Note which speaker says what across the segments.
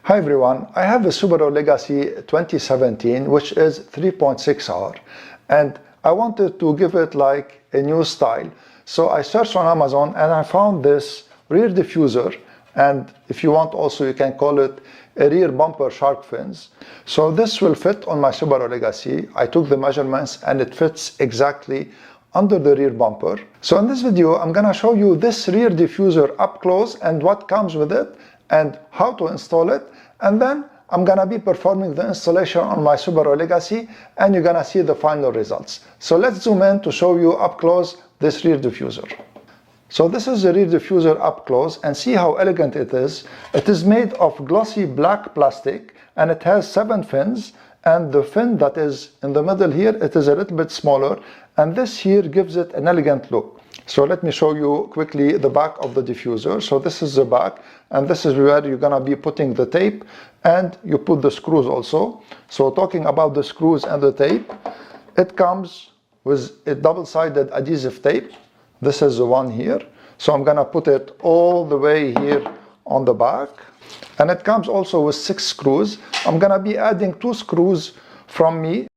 Speaker 1: Hi everyone, I have a Subaru Legacy 2017 which is 3.6R and I wanted to give it like a new style. So I searched on Amazon and I found this rear diffuser, and if you want also you can call it a rear bumper shark fins. So this will fit on my Subaru Legacy. I took the measurements and it fits exactly under the rear bumper. So in this video I'm gonna show you this rear diffuser up close and what comes with it and how to install it, and then I'm gonna be performing the installation on my Subaru Legacy and you're gonna see the final results. So let's zoom in to show you up close this rear diffuser. So this is the rear diffuser up close, and see how elegant it is. It is made of glossy black plastic and it has 7 fins, and the fin that is in the middle here, it is a little bit smaller, and this here gives it an elegant look. So let me show you quickly the back of the diffuser. So this is the back, and this is where you're gonna be putting the tape, and you put the screws also. So talking about the screws and the tape, it comes with a double-sided adhesive tape. This is the one here. So I'm gonna put it all the way here on the back, and it comes also with 6 screws. I'm gonna be adding 2 screws from me.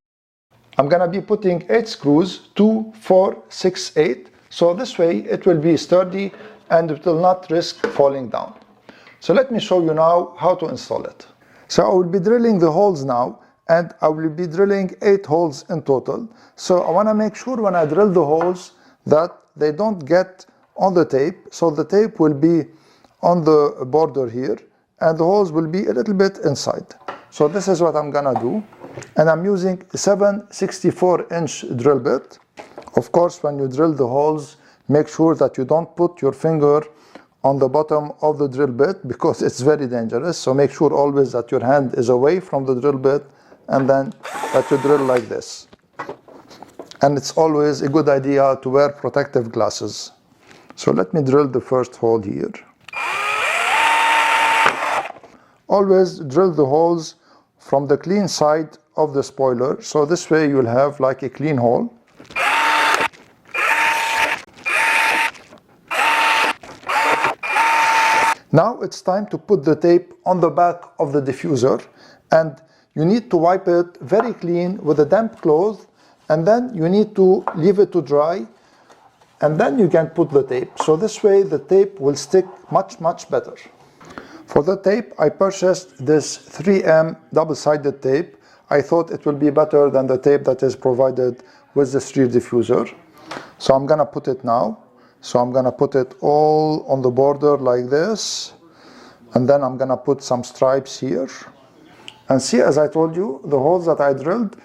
Speaker 1: I'm gonna be putting 8 screws, 2, 4, 6, 8. So this way it will be sturdy and it will not risk falling down. So let me show you now how to install it. So I will be drilling the holes now, and I will be drilling 8 holes in total. So I want to make sure when I drill the holes that they don't get on the tape. So the tape will be on the border here and the holes will be a little bit inside. So this is what I'm gonna do, and I'm using a 7/64" drill bit. Of course, when you drill the holes, make sure that you don't put your finger on the bottom of the drill bit because it's very dangerous. So make sure always that your hand is away from the drill bit and then that you drill like this. And it's always a good idea to wear protective glasses. So let me drill the first hole here. Always drill the holes from the clean side of the spoiler. So this way you'll have like a clean hole. Now it's time to put the tape on the back of the diffuser, and you need to wipe it very clean with a damp cloth, and then you need to leave it to dry, and then you can put the tape. So this way the tape will stick much better. For the tape I purchased this 3M double-sided tape. I thought it will be better than the tape that is provided with this rear diffuser. So I'm gonna put it now. So I'm gonna put it all on the border like this, and then I'm gonna put some stripes here. And see, as I told you, the holes that I drilled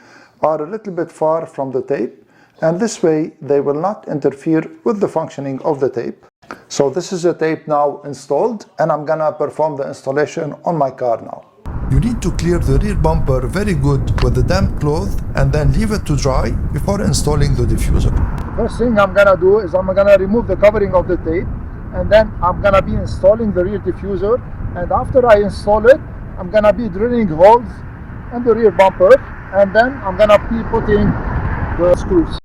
Speaker 1: are a little bit far from the tape, and this way they will not interfere with the functioning of the tape. So this is the tape now installed, and I'm gonna perform the installation on my car now. You need to clear the rear bumper very good with a damp cloth and then leave it to dry before installing the diffuser. First thing I'm gonna do is I'm gonna remove the covering of the tape, and then I'm gonna be installing the rear diffuser, and after I install it I'm gonna be drilling holes in the rear bumper, and then I'm gonna be putting the screws.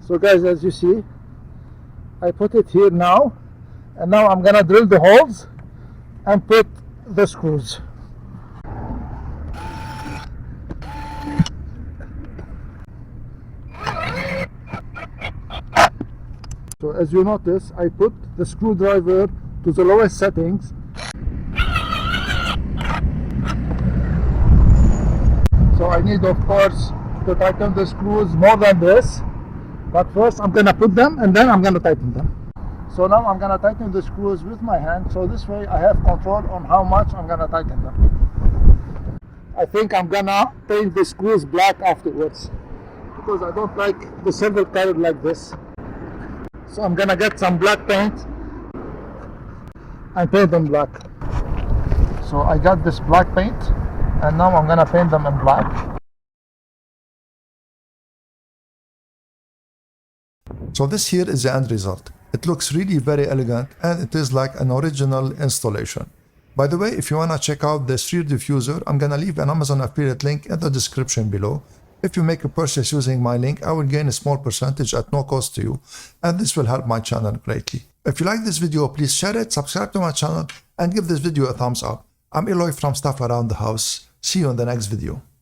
Speaker 1: So guys, as you see, I put it here now, and now I'm gonna drill the holes and put the screws. So as you notice, I put the screwdriver to the lowest settings. So I need, of course, to tighten the screws more than this. But first I'm gonna put them and then I'm gonna tighten them. So now I'm gonna tighten the screws with my hand, so this way I have control on how much I'm gonna tighten them. I think I'm gonna paint the screws black afterwards, because I don't like the silver color like this. So I'm gonna get some black paint and paint them black. So I got this black paint, and now I'm gonna paint them in black. So this here is the end result. It looks really very elegant, and it is like an original installation. By the way, if you want to check out this rear diffuser, I'm going to leave an Amazon affiliate link in the description below. If you make a purchase using my link, I will gain a small percentage at no cost to you, and this will help my channel greatly. If you like this video, please share it, subscribe to my channel, and give this video a thumbs up. I'm Eloy from Stuff Around the House. See you in the next video.